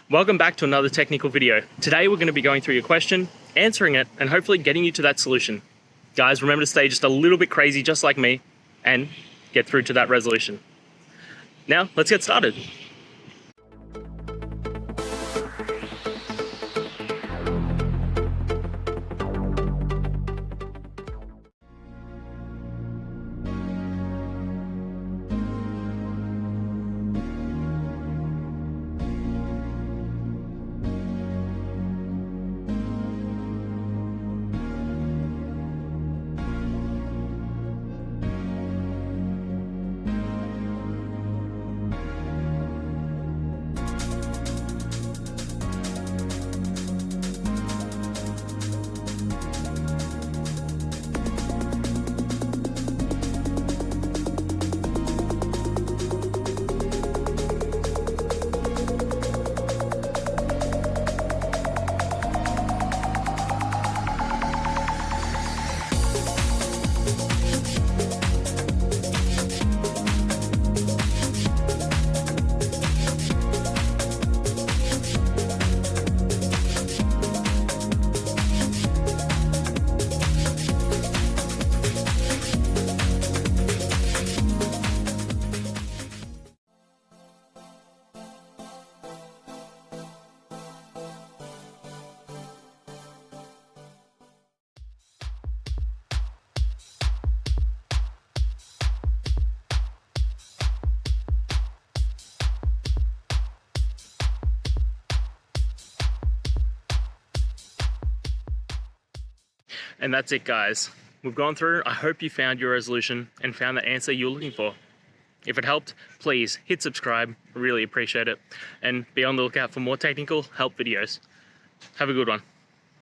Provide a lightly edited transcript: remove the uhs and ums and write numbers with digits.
Welcome back to another technical video. Today we're going to be going through your question, answering it, and hopefully getting you to that solution. Guys, remember to stay just a little bit crazy just like me and get through to that resolution. Now, let's get started. And that's it, guys. We've gone through. I hope you found your resolution and found the answer you're looking for. If it helped, please hit subscribe. I really appreciate it. And be on the lookout for more technical help videos. Have a good one.